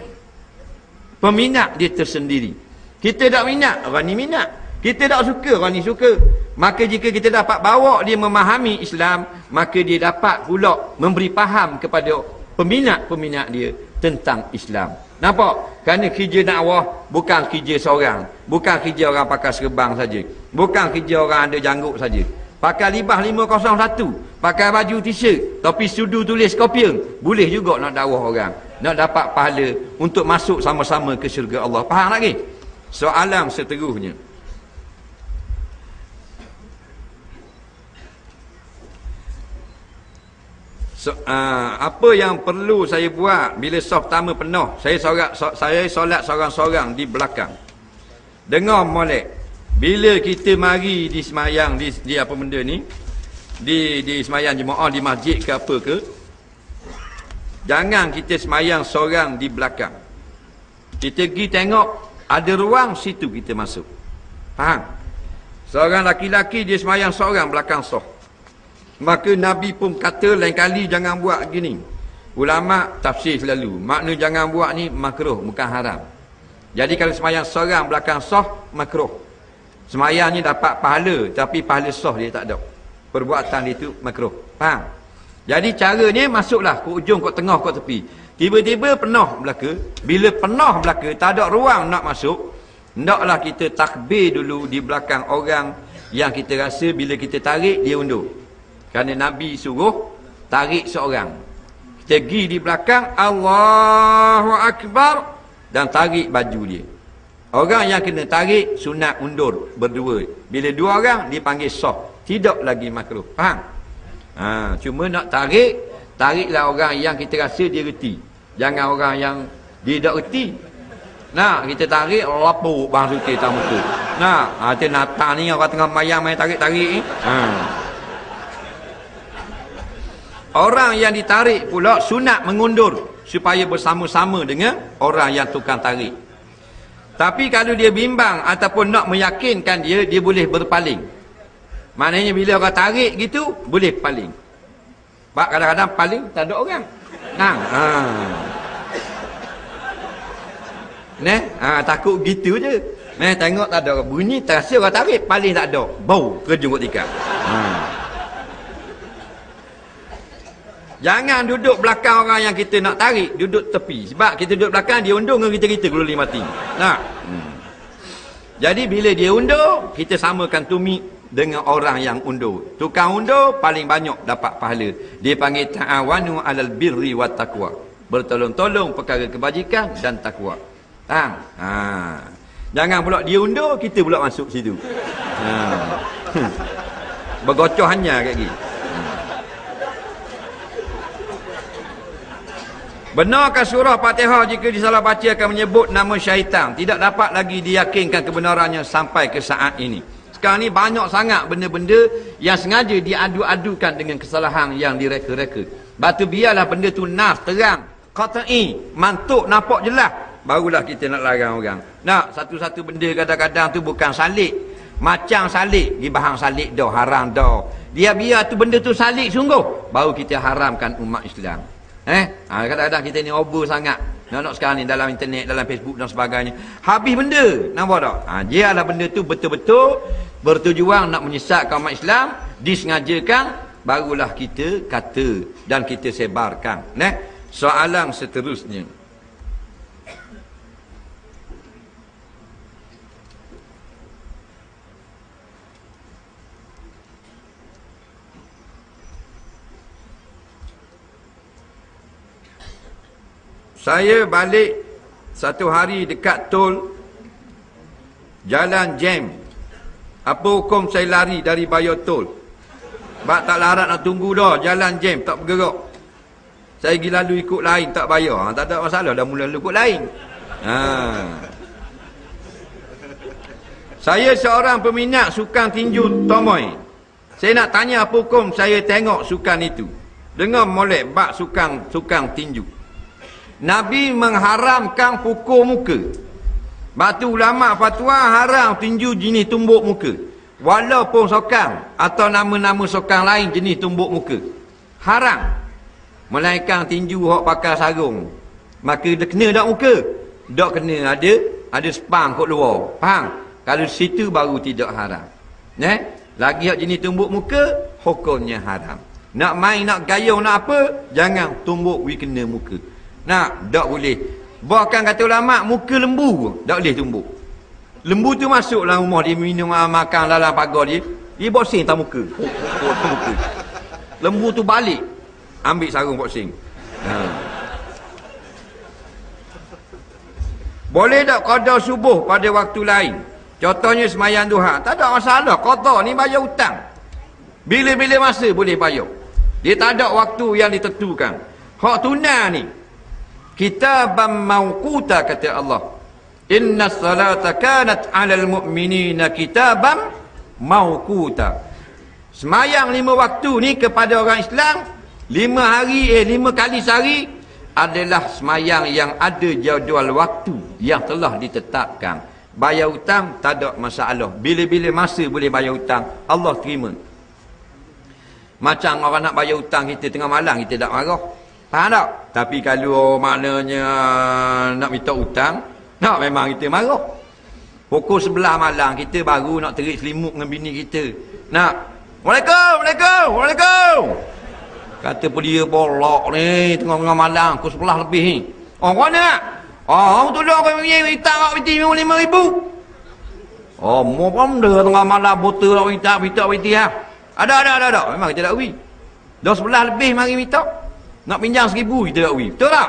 peminat dia tersendiri. Kita tak minat, orang ni minat. Kita tak suka, orang ni suka. Maka jika kita dapat bawa dia memahami Islam, maka dia dapat pula memberi faham kepada peminat-peminat dia tentang Islam. Nampak? Kerana kerja dakwah bukan kerja seorang, bukan kerja orang pakai serban saja, bukan kerja orang ada janggut saja. Pakai libas 501, pakai baju t-shirt, tapi sudu tulis kopian, boleh juga nak dakwah orang, nak dapat pahala untuk masuk sama-sama ke syurga Allah. Faham lagi? Soalan seterusnya, apa yang perlu saya buat bila saf pertama penuh? Saya solat seorang-seorang di belakang. Dengar molek. Bila kita mari di semayang di apa benda ni? Di semayang jemaah di masjid ke apa ke? Jangan kita semayang seorang di belakang. Kita pergi tengok ada ruang, situ kita masuk. Faham? Seorang laki-laki dia semayang seorang belakang soh. Maka Nabi pun kata lain kali jangan buat gini. Ulama tafsir selalu, makna jangan buat ni makruh, bukan haram. Jadi kalau semayang seorang belakang soh, makruh. Semayang ni dapat pahala, tapi pahala soh dia tak ada. Perbuatan dia tu makruh. Faham? Jadi caranya masuklah ke ujung, ke tengah, ke tepi. Tiba-tiba penuh belaka. Bila penuh belaka, tak ada ruang nak masuk, hendaklah kita takbir dulu di belakang orang yang kita rasa bila kita tarik dia undur. Kerana Nabi suruh tarik seorang. Kita pergi di belakang, Allahu Akbar, dan tarik baju dia. Orang yang kena tarik sunat undur berdua. Bila dua orang dipanggil soh, tidak lagi makruh. Faham? Cuma nak tarik, tariklah orang yang kita rasa dia reti. Jangan orang yang dia tak reti. Nah, kita tarik lapuk bang suki tak muka. Nah, tu Natal ni orang tengah mayang main tarik-tarik ni. Orang yang ditarik pula sunat mengundur supaya bersama-sama dengan orang yang tukang tarik. Tapi kalau dia bimbang ataupun nak meyakinkan dia, dia boleh berpaling. Maknanya bila orang tarik gitu, boleh paling. Sebab kadang-kadang paling tak ada orang. Takut gitu je. Tengok tak ada orang. Bunyi terasa orang tarik, paling tak ada. Bau terjun kot tikar. Jangan duduk belakang orang yang kita nak tarik, duduk tepi. Sebab kita duduk belakang, dia undur dengan kita geluli mati. Jadi bila dia undur, kita samakan tumit dengan orang yang undur. Tukang undur paling banyak dapat pahala. Dia panggil ta'awanu 'alal birri wat taqwa. Bertolong-tolong perkara kebajikan dan takwa. Jangan pula dia undur, kita pula masuk situ. Bergocoh hanya kat gini. Benarkah surah Fatihah jika disalah baca akan menyebut nama syaitan? Tidak dapat lagi diyakinkan kebenarannya sampai ke saat ini. Sekarang ni banyak sangat benda-benda yang sengaja diadu-adukan dengan kesalahan yang direka-reka. Batu biarlah benda tu nas, terang, qat'i, mantuk, nampak jelas, barulah kita nak larang orang. Satu-satu benda kadang-kadang tu bukan salik. Macam salik, di bahang salik dah, haram dah. Dia biar tu benda tu salik sungguh, baru kita haramkan umat Islam. Kadang-kadang kita ni over sangat. Nak sekarang ni dalam internet, dalam Facebook dan sebagainya. Habis benda, nampak tak? Dia adalah benda tu betul-betul bertujuan nak menyesatkan umat Islam, disengajakan, barulah kita kata dan kita sebarkan. Soalan seterusnya. Saya balik satu hari dekat tol, jalan jam. Apa hukum saya lari dari bayar tol? Sebab tak larat nak tunggu dah, jalan jam, tak bergerak. Saya pergi lalu ikut lain, tak bayar. Tak ada masalah, dah mula lalu ikut lain. Saya seorang peminat sukan tinju tomoy. Saya nak tanya apa hukum saya tengok sukan itu. Dengar molek bab sukan tinju. Nabi mengharamkan pukul muka. Batu ulama fatwa haram tinju jenis tumbuk muka. Walaupun sokan atau nama-nama sokan lain jenis tumbuk muka. Haram. Melainkan tinju hok pakai sarung. Maka dia kena tak muka? Tak kena, ada spang kat luar. Faham? Kalau situ baru tidak haram. Lagi hok jenis tumbuk muka, hukumnya haram. Nak main, nak gayung, nak apa, jangan tumbuk we kena muka. Tak boleh. Bahkan kata ulama, muka lembu tak boleh tumbuk. Lembu tu masuk dalam rumah dia, minum makan dalam pagar dia, dia boxing tak muka. Muka. Lembu tu balik, ambil sarung boxing. Boleh tak qada subuh pada waktu lain? Contohnya semayang duha. Tak ada masalah, qada ni bayar hutang. Bila-bila masa boleh bayar. Dia tak ada waktu yang ditentukan. Hak tunai ni, kitaban mawquta kata Allah. Inna salata kanat 'alal mu'minina kitaban mawquta. Semayang 5 waktu ni kepada orang Islam 5 kali sehari adalah semayang yang ada jadual waktu yang telah ditetapkan. bayar hutang tak ada masalah. Bila-bila masa boleh bayar hutang, Allah terima. Macam orang nak bayar hutang kita tengah malam, kita tak marah. Faham tak? Tapi kalau maknanya nak minta hutang, nak memang kita marah. Pukul 11 malam kita baru nak terik selimut dengan bini kita. Nak, Waalaikumsalam. Kata pun dia bolak ni tengah-tengah malam pukul 11 lebih ni. Oh, kau nak? Oh, tolong kau pergi hutang kau binti 5,000. Oh, mau pun dia tengah malam botol nak minta binti ha. Ada. Memang kita tak pergi. Dah 11 lebih mari minta. Nak pinjam 1,000 kita tak pergi. Betul tak?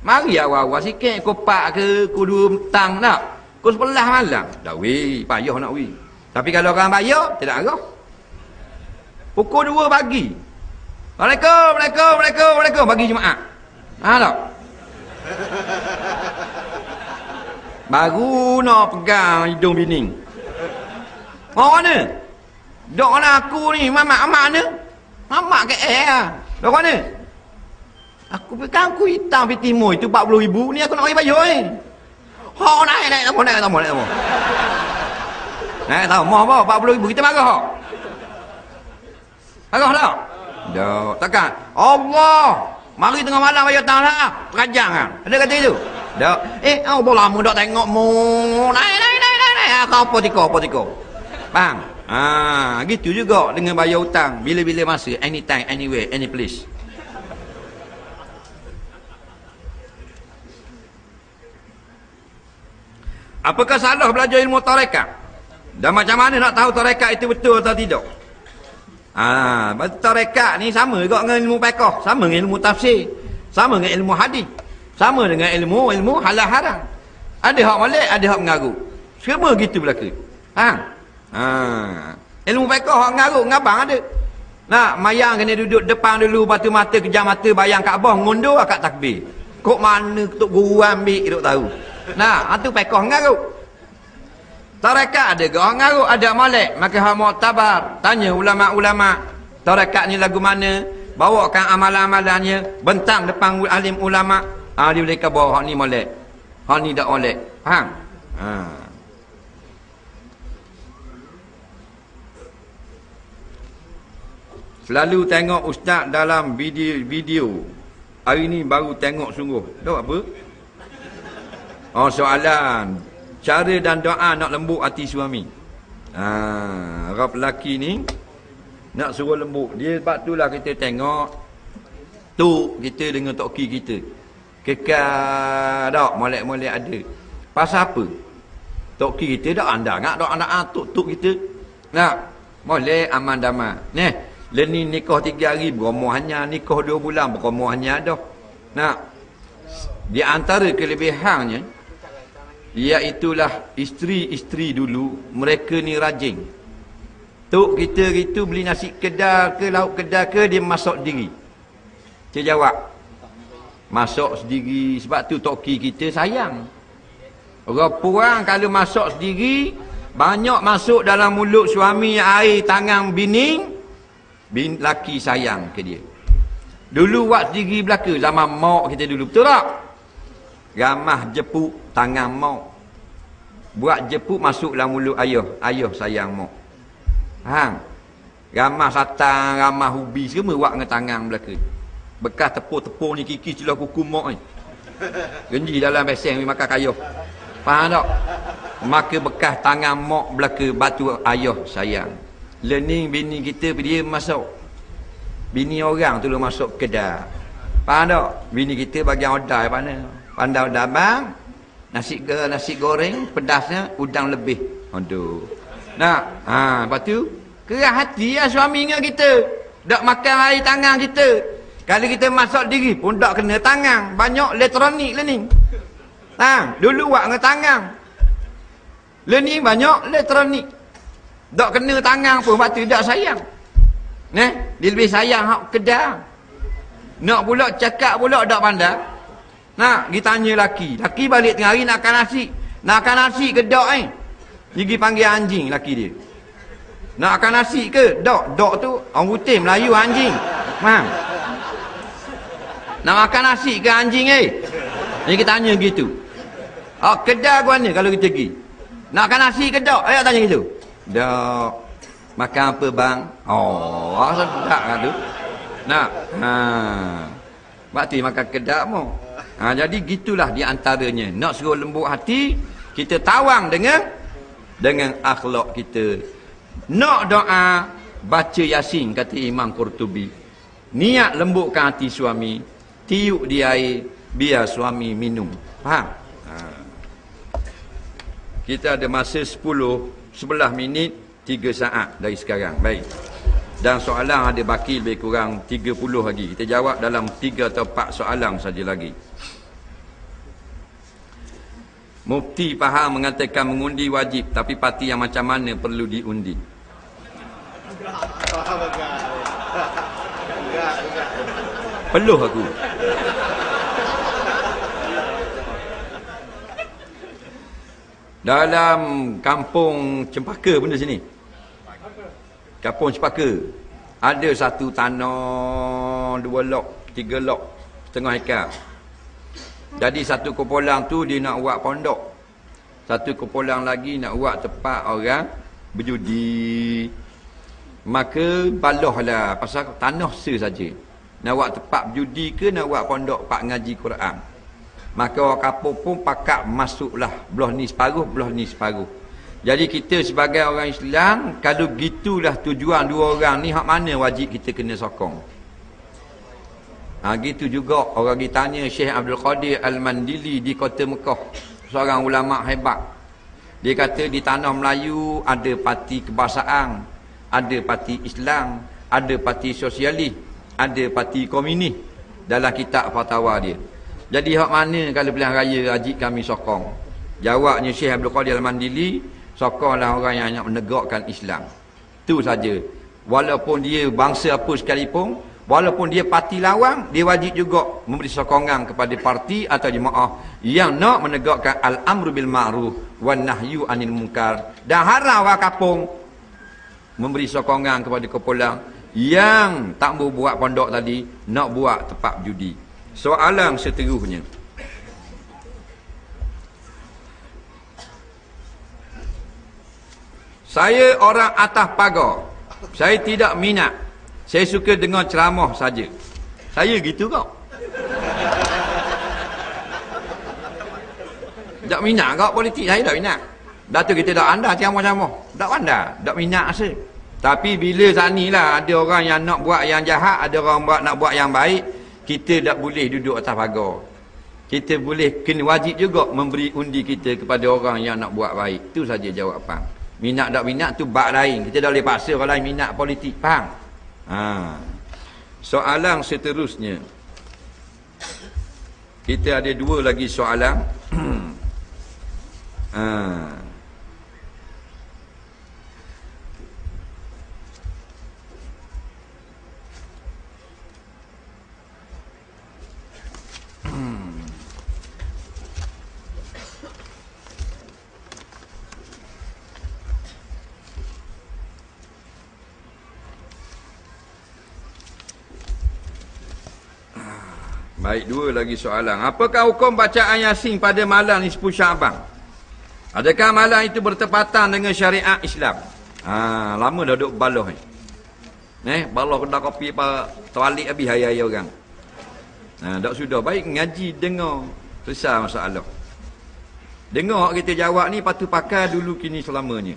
Mari awal-awal sikit kopak ke kudu tang nak. Pukul 11 malam. Tak pergi, payah nak pergi. Tapi kalau orang bayar, tidak arah. Pukul 2 pagi. Waalaikumsalam. Bagi Jumaat. Ha tak? Baru nak pegang hidung bini. Oh, mana? Dok lah aku ni, mamak mana? Mamak ke lah. Dok mana? Aku pegang aku hitam pergi timur itu 40,000 ni aku nak bagi bayar ni. Hak naik tambah. Naik tambah apa? 40,000 kita marah. Marah tak? Dah, takkan. Allah, mari tengah malam bayar hutang lah. Perajang kan. Ada kata itu? Dah. Allah lama dak tengok mu. Naik. Apa tiko. Faham? Gitu juga dengan bayar hutang. Bila-bila masa, anytime, anywhere, any place. Apakah salah belajar ilmu tarekat? Dan macam mana nak tahu tarekat itu betul atau tidak? Tarekat ni sama juga dengan ilmu fiqh, sama dengan ilmu tafsir, sama dengan ilmu hadis, sama dengan ilmu halal haram. Ada hak molek, ada hak mengarut. Semua gitu berlaku. Ilmu fiqh hak mengarut ngabang ada. Nak mayang kena duduk depan dulu, batu mata kejam mata bayang Kaabah, ngundur akad takbir. Kok mana tok guru ambil duk tahu. Nah, itu fiqh mengarut. Tarekat ada ke orang ngarut, ada molek, maka hak muktabar. Tanya ulama-ulama, tarekat ni lagu mana? Bawakan amalan-amalannya, bentang depan alim ulama. Dia boleh kata bahawa hak ni molek, hak ni tak molek. Faham? Selalu tengok ustaz dalam video. Hari ni baru tengok sungguh. Tahu apa? Soalan cara dan doa nak lembut hati suami. Orang lelaki ni nak suruh lembut. Dia sebab itulah kita tengok tok kita dengan toki kita. Kekal tak molek-molek ada. Pasal apa? Toki kita dak anda ngak dak anda tok kita. Nak molek aman damai. Neh, leni nikah 3 hari beromoh hanya, nikah 2 bulan beromoh hanya dah. Nak di antara kelebihannya iaitulah isteri-isteri dulu mereka ni rajin. Tok kita gitu beli nasi kedal ke lauk kedal ke dia masak sendiri. Dia jawab masak sendiri. Sebab tu toki kita sayang. Orang puang kalau masak sendiri banyak masuk dalam mulut suami air tangan bini, laki sayang ke dia. Dulu buat sendiri belaka zaman mak kita dulu, betul tak? Ramah jepuk tangan mak. Buat jepuk masuk dalam mulut ayah. Ayah sayang mak. Faham? Ramah satang, ramah ubi semua buat dengan tangan belaka. Bekas tepuk-tepuk ni kiki celah kuku mak ni. Genji dalam beseng ni makan kayuh. Faham tak? Maka bekas tangan mak belaka batu ayah sayang. Learning bini kita dia masuk. Bini orang tu masuk kedai. Faham tak? Bini kita bagi order mana? Pandai dabang, nasi goreng, pedasnya udang lebih. Aduh. Nak, lepas tu keras hati lah suami dengan kita. Tak makan air tangan kita. Kalau kita masak diri pun tak kena tangan. Banyak elektronik lah ni. Dulu buat dengan tangan. Learning banyak elektronik. Tak kena tangan pun, sebab tu tak sayang. Dia lebih sayang hak kedai. Nak pula cakap pula tak pandai. Nak, pergi tanya laki. Laki balik tengah hari nak makan nasi. Nak makan nasi ke dok ni? Dia pergi panggil anjing laki dia. Nak makan nasi ke? Dok. Dok tu orang putih Melayu anjing. Faham? Nak makan nasi ke anjing Dia kita tanya gitu. Kedai gua ni kalau kita pergi. Nakkan nasi ke tak? Ayah tanya gitu. Dak. Makan apa bang? Oh, sedap kan tu. Nak. Berarti makan kedap mu. Jadi gitulah di antaranya. Nak suruh lembut hati, kita tawang dengan akhlak kita. Nak doa, baca Yasin kata Imam Qurtubi. Niat lembutkan hati suami, tiup di air, biar suami minum. Faham? Kita ada masa 11 minit 3 saat dari sekarang. Baik. Dan soalan ada baki lebih kurang 30 lagi. Kita jawab dalam 3 atau 4 soalan saja lagi. Mufti faham mengatakan mengundi wajib, tapi parti yang macam mana perlu diundi? Peluh aku. Dalam kampung Cempaka benda sini. Kampung Cempaka. Ada satu tanah 2 lok, 3 lok, setengah ekar. Jadi satu kumpulan tu dia nak buat pondok. Satu kumpulan lagi nak buat tempat orang berjudi. Maka balahlah pasal tanah saja. Nak buat tempat berjudi ke nak buat pondok pak ngaji Quran. Maka orang kampung pun pakat masuklah belah ni separuh, belah ni separuh. Jadi kita sebagai orang Islam, kalau gitulah tujuan 2 orang ni, hak mana wajib kita kena sokong. Gitu juga orang ditanya Syekh Abdul Qadir Al-Mandili di kota Mekah, seorang ulama hebat. Dia kata di tanah Melayu ada parti kebangsaan, ada parti Islam, ada parti sosialis, ada parti komunis dalam kitab fatwa dia. Jadi hak mana kalau pilihan raya wajib kami sokong? Jawabnya Syekh Abdul Qadir Al-Mandili, sokonglah orang yang nak menegakkan Islam. Itu saja. Walaupun dia bangsa apa sekalipun, walaupun dia parti lawan, dia wajib juga memberi sokongan kepada parti atau jemaah yang nak menegakkan al-amru bil ma'ruf wan nahyu anil munkar. Dan haram orang kampung memberi sokongan kepada kumpulan yang tak mau buat pondok tadi, nak buat tempat judi. Soalan seterusnya. Saya orang atas pagar. Saya tidak minat. Saya suka dengar ceramah saja. Saya gitu kok. Tak minat kok politik. Saya tak minat. Datuk kita tak anda ceramah-ceramah. Tak anda. Tak minat rasa. Tapi bila saat ni lah ada orang yang nak buat yang jahat, ada orang nak buat yang baik, kita tak boleh duduk atas pagar. Kita boleh kena wajib juga memberi undi kita kepada orang yang nak buat baik. Itu saja jawapan. Minat tak minat tu bab lain. Kita tak boleh paksa orang lain minat politik. Faham? Soalan seterusnya. Kita ada 2 lagi soalan. Baik, 2 lagi soalan. Apakah hukum bacaan Yasin pada malam nisfu Syaban? Adakah malam itu bertepatan dengan syariat Islam? Lama dah duduk baloh ni. Baloh kedai kopi apa tawalik habis hari-hari orang. Tak sudah baik ngaji dengar selesai masalah. Dengar kita jawab ni patut pakai dulu kini selamanya.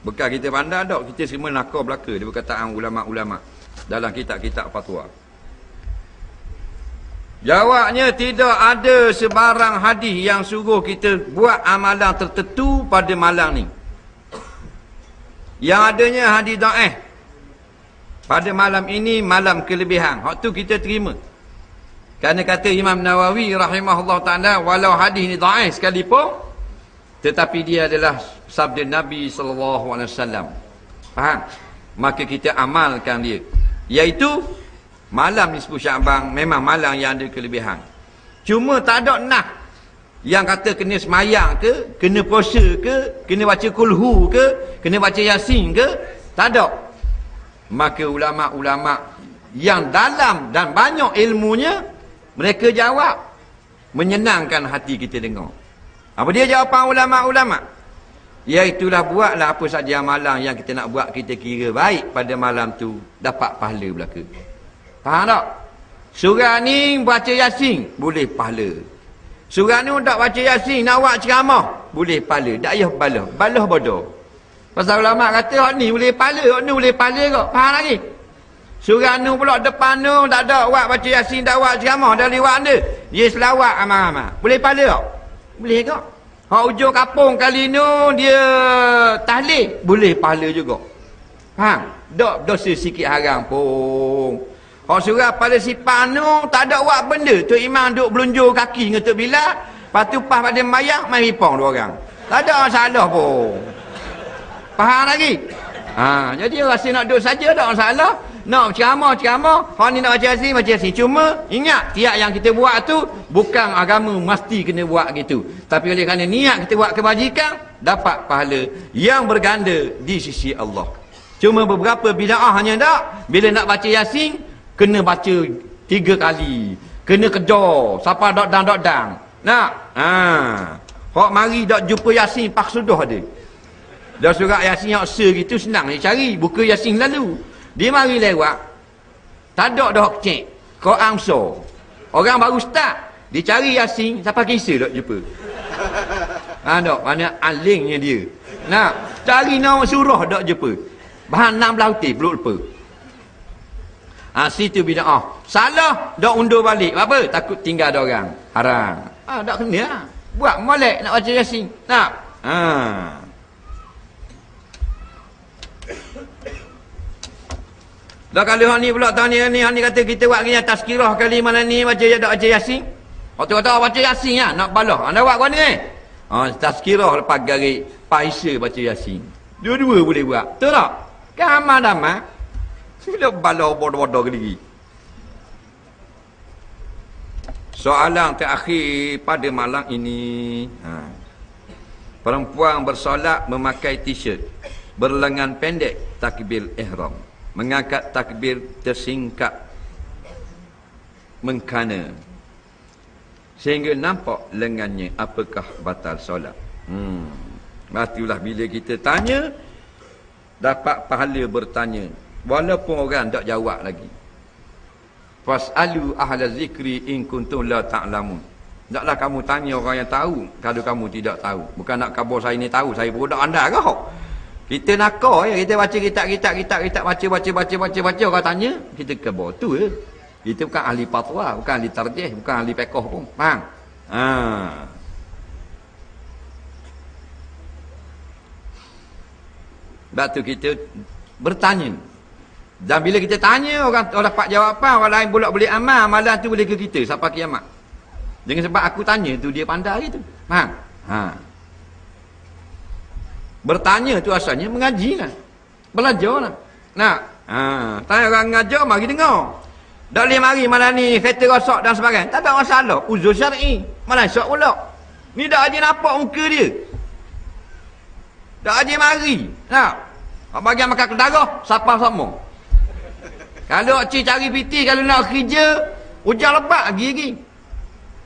Bekal kita pandai tak, kita semua nakar belaka dia perkataan ulama-ulama dalam kitab-kitab fatwa. Jawabnya tidak ada sebarang hadis yang suruh kita buat amalan tertentu pada malam ni. Yang adanya hadis dhaif. Pada malam ini malam kelebihan. Hak tu kita terima. Kerana kata Imam Nawawi rahimahullah taala, walau hadis ni dhaif sekalipun, tetapi dia adalah sabda Nabi sallallahu alaihi wasallam. Faham? Maka kita amalkan dia. Iaitu malam nisfu Syaban memang malam yang ada kelebihan. Cuma tak ada nah yang kata kena semayang ke, kena puasa ke, kena baca kulhu ke, kena baca Yasin ke, tak ada. Maka ulama-ulama yang dalam dan banyak ilmunya, mereka jawab menyenangkan hati kita dengar. Apa dia jawapan ulama-ulama? Iaitulah buatlah apa saja amalan yang kita nak buat, kita kira baik pada malam tu, dapat pahala belaka. Faham tak? Surah ni baca Yasin, boleh pahala. Surah ni tak baca Yasin, nak buat ceramah, boleh pahala. Tak payah balah bodoh. Pasal ulama kata hak ni boleh pahala, hak ni boleh pahala kok. Faham lagi? Surah ni pula depan ni tak ada buat baca Yasin, tak buat ceramah, dah lewat dia. Dia selawat amal-amal. Boleh pahala kok? Boleh kok. Hak ujung kapung kali ni dia tahlil, boleh pahala juga. Faham? Tak dosa sikit haram pun. Hak surah pada sipang tu tak ada buat benda. Tu imam duk belunjur kaki dengan Tok Bilal, lepas tu pas pada mayang mai ripong dua orang. Tak ada masalah pun. Faham lagi? Jadi rasa nak duduk saja tak masalah. Nak ceramah, hak ni nak baca Yasin. Cuma ingat, tiap yang kita buat tu bukan agama mesti kena buat gitu. Tapi oleh kerana niat kita buat kebajikan, dapat pahala yang berganda di sisi Allah. Cuma beberapa bid'ah hanya tak, bila nak baca Yasin kena baca 3 kali, kena kejar siapa dok-dang. Nak? Hak mari dak jumpa Yasin pak sudah ada. Dah surat Yasin yang se gitu senang dia cari, buka Yasin lalu. Dia mari lewat, tak ada dah cek kau angso. Orang baru start, dia cari Yasin sampai kisah tak jumpa. Tak, mana alingnya dia. Nak cari nama surah tak jumpa. Bahan 16 hutih belum lupa. Situ bid'ah. Salah dak undur balik. Apa? Takut tinggal ada orang. Haram. Tak kena. Buat molek nak baca Yasin. Nak? Dah kalau hang ni pula tahun ni hang ni kata kita buat gini tazkirah kali malam ni baca Yasin. Waktu kata baca Yasin ah nak balah. Anda buat mana ni? Tazkirah lepas garis Paisa baca Yasin. Dua-dua boleh buat. Betul tak? Kan amal-amal. Bila balah bodoh-bodoh lagi. Soalan terakhir pada malam ini. Perempuan bersolat memakai t-shirt berlengan pendek, takbir ihram. Mengangkat takbir tersingkap mengkana sehingga nampak lengannya, apakah batal solat? Itulah bila kita tanya dapat pahala bertanya walaupun orang tak jawab lagi. Fasalu ahla zikri in kuntum la ta'lamun. Taklah kamu tanya orang yang tahu kalau kamu tidak tahu. Bukan nak khabar saya ni tahu, saya budak anda ke? Kita nakal ya, kita baca kitab baca orang tanya, kita khabar tu je. Kita bukan ahli fatwa, bukan ahli tarjih, bukan ahli fiqh pun. Faham? Sebab tu kita bertanya. Dan bila kita tanya, orang dapat jawapan, orang lain pula boleh amal, amalan tu boleh ke kita sampai kiamat. Jangan sebab aku tanya tu dia pandai tu. Faham? Bertanya tu asalnya mengaji kan. Belajar lah. Nak? Tanya orang mengajar, mari dengar. Tak boleh mari malam ni kereta rosak dan sebagainya. Tak ada masalah. Uzur syar'i. Malah esok pula. Ni dah aja nampak muka dia. Dah aja mari. Nak? Bagian makan kedarah, siapa sama. Kalau cik cari piti, kalau nak kerja, hujan lebat lagi.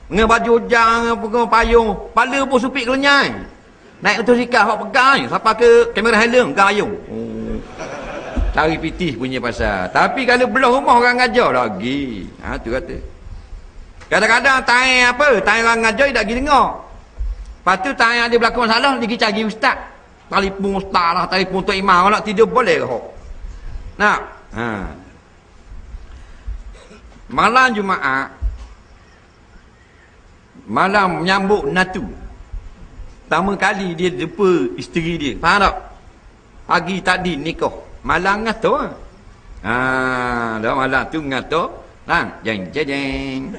Dengan baju hujan, dengan payung, kepala pun supik kelenyai. Naik motosikal, awak pegang, sampai ke kamera helm, pegang ayung. Cari piti punya pasal. Tapi kalau belah rumah orang ngajar lagi. Tu kata. Kadang-kadang tanya apa? Tanya orang ngajar, dia tak pergi dengar. Lepas tu tanya dia berlaku masalah, dia pergi cari ustaz. Telefon ustaz lah, telefon Tok Imam, nak tidur boleh ke? Nak? Malam Jumaat, malam menyambut Natu. Pertama kali dia jumpa isteri dia. Faham tak? Pagi tadi nikah. Malam ngato. Dah malam tu ngato. Jeng.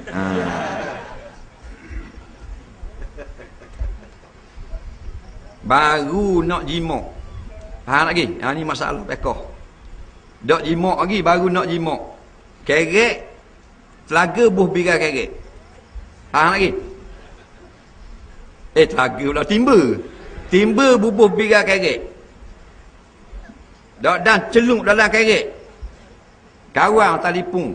Baru nak jimak. Faham lagi? Ni masalah pekoh. Dak jimak lagi, baru nak jimak. Kerek telaga buh birai kerek. Faham lagi? Telaga pula timba bubuh birai kerek. Dak dan celuk dalam kerek. Kawan telefon.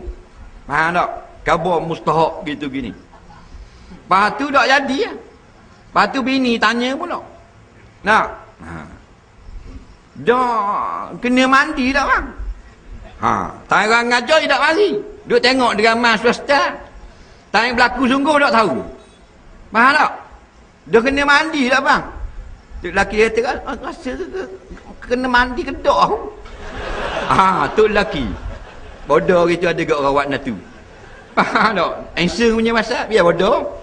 Faham tak? Khabar mustahak gitu gini. Lepas tu dak jadi lah. Lepas tu bini tanya pula. Nak? Dah kena mandi tak bang? Tak orang ngajar dia tak mandi. Duk tengok drama swasta. Tak berlaku sungguh tak tahu. Faham tak? Dia kena mandi tak bang? Tu lelaki dia kata, rasa kena mandi kedok aku. Tu lelaki. Bodoh gitu ada kat rawat natu. Faham tak? Answer punya masak biar bodoh.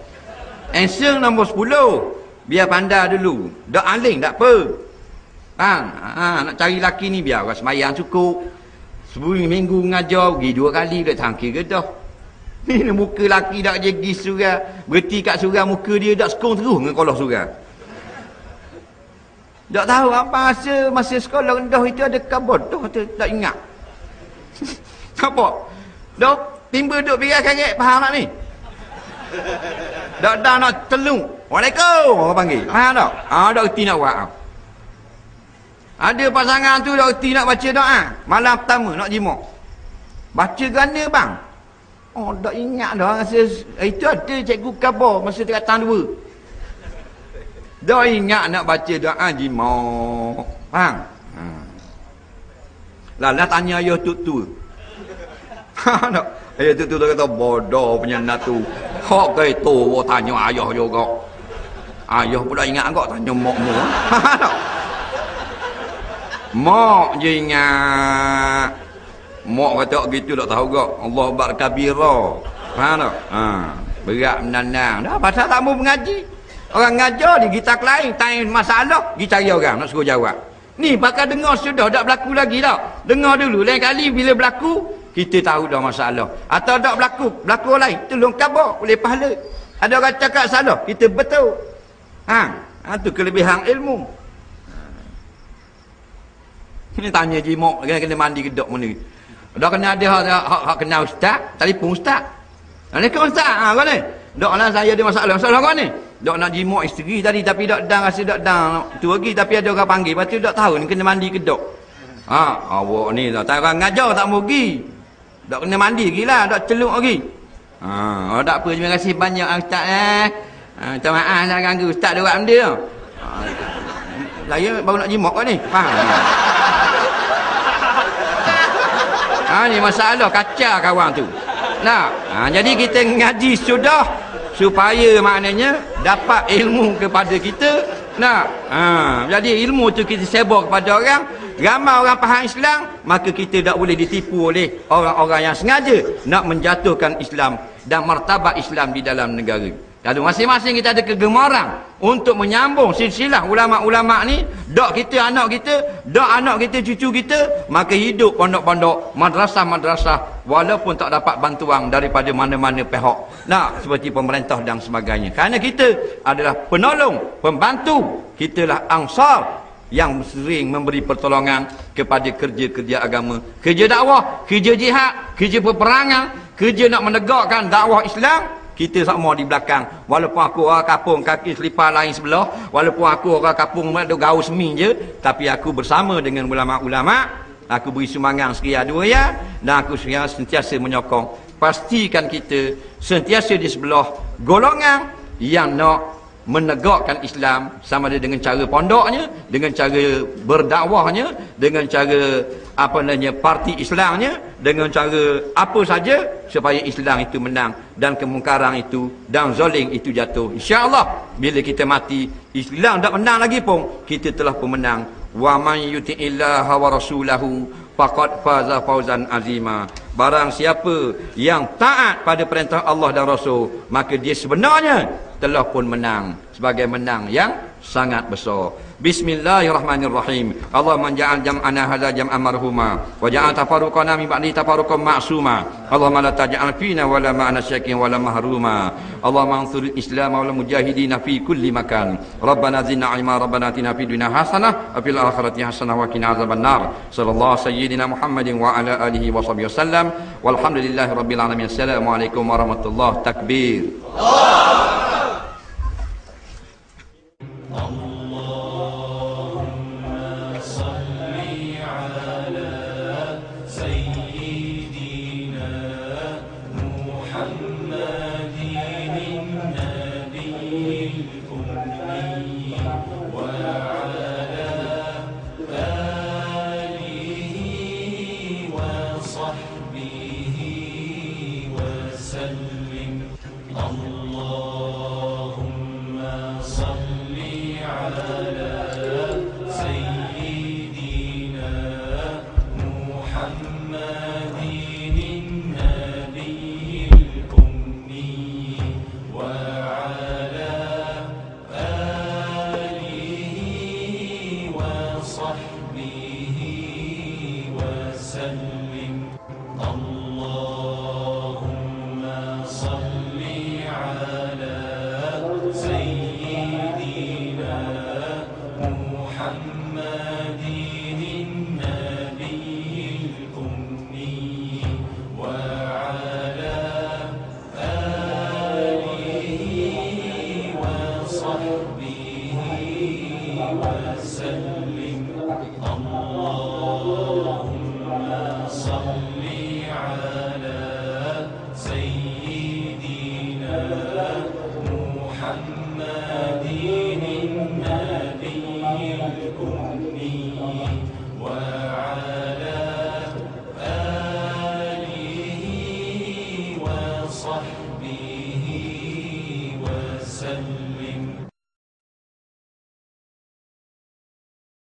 Answer nombor 10. Biar pandai dulu. Dak aling tak apa. Nak cari laki ni biar orang sembahyang cukup. Seminggu mengajar pergi 2 kali dah tangkir gedah. Ni muka laki dak je pergi surau. Berhenti kat surau muka dia dak sekong terus dengan kolah surau. Tak tahu apa masa sekolah rendah itu ada bodoh tu tak ingat. Apa? Dah timba duk biar kaget faham tak ni? Dak nak telung. Waalaikumsalam orang panggil. Faham tak? Dak reti nak buat. Ada pasangan tu dak reti nak baca doa. Malam pertama nak jimak. Baca gana bang. Tak ingat dah masa itu ada cikgu khabar masa dekat tahun 2. Dah ingat nak baca doa jimak. Faham? Lah tanya ayah tu. Tak? Ayah tu kata bodoh punya natu. Hak ke itu tanya ayah juga. Ayah pula ingat kau tanya mak-mu. Mak je ingat. Mak kata gitu tak tahu kau. Allah Akbar kabira. Faham tak? Berat menandang. Dah pasal tak mau mengaji. Orang ngajar dia kita lain. Tanya masalah, kita cari orang nak suruh jawab. Ni pakai dengar sudah tak berlaku lagi tak? Dengar dulu. Lain kali bila berlaku, kita tahu dah masalah. Atau tak berlaku lain. Tolong khabar boleh pahala. Ada orang cakap salah, kita betul. Tu kelebihan ilmu. Ini tanya jimak, kena mandi kedok mana. Dah kena ada hak kenal ustaz, telefon ustaz. Assalamualaikum ustaz. Kau ni. Dok lah saya ada masalah kau ni. Dok nak jimak isteri tadi tapi dok dang rasa dok dang tu lagi tapi ada orang panggil. Lepas tu dok tahu ni kena mandi kedok. Awak ni tak orang ngajar tak mau pergi. Dok kena mandi lagi lah, dok celuk lagi. Tak apa, terima kasih banyak ustaz minta maaf lah ganggu ustaz dia buat benda. Saya baru nak jimak kau ni. Faham? Ni masalah kacau kawan tu. Jadi kita ngaji sudah supaya maknanya dapat ilmu kepada kita. Jadi ilmu tu kita sebar kepada orang. Ramai orang faham Islam, maka kita tak boleh ditipu oleh orang-orang yang sengaja nak menjatuhkan Islam dan martabat Islam di dalam negara. Lalu masing-masing kita ada kegemaran untuk menyambung silsilah ulama-ulama ni. Dak kita anak kita, dak anak kita cucu kita, maka hidup pondok-pondok, madrasah-madrasah walaupun tak dapat bantuan daripada mana-mana pihak. Seperti pemerintah dan sebagainya. Kerana kita adalah penolong, pembantu, kitalah ansar yang sering memberi pertolongan kepada kerja-kerja agama, kerja dakwah, kerja jihad, kerja peperangan, kerja nak menegakkan dakwah Islam. Kita semua di belakang. Walaupun aku orang kapung kaki selipar lain sebelah, walaupun aku orang kapung ada gaul semi je, tapi aku bersama dengan ulama-ulama, aku beri sumbangan sekian dua ya, dan aku sentiasa menyokong. Pastikan kita sentiasa di sebelah golongan yang nak menegakkan Islam, sama ada dengan cara pondoknya, dengan cara berdakwahnya, dengan cara parti Islamnya, dengan cara apa saja supaya Islam itu menang dan kemungkaran itu dan zalim itu jatuh. InsyaAllah bila kita mati Islam tak menang lagi pun, kita telah pemenang. Wa man yuti'illaha wa rasulahu faqad faza fawzan azima. Barang siapa yang taat pada perintah Allah dan Rasul, maka dia sebenarnya telah pun menang sebagai menang yang sangat besar. Bismillahirrahmanirrahim. Allahumma ja'al jam'ana hadza jam'an marhuma wa ja'al tafarruqana min ba'di tafarruqan ma'suma. Allahumma la taj'al fina wa la ma'ana syakin wa la mahruma. Allahumma ansur al-islam wal mujahidin fi kulli makan. Rabbana zidna 'ilma, rabbana atina fid dunya hasanah wa fil akhirati hasanah wa qina azabannar. Sallallahu sayyidina Muhammadin wa ala alihi wa sahbihi wasallam. Walhamdulillahi rabbil alamin. Assalamualaikum warahmatullahi takbir. محمد النبي الأمي دين النبي الأمي وعلى آله وصحبه وسلم.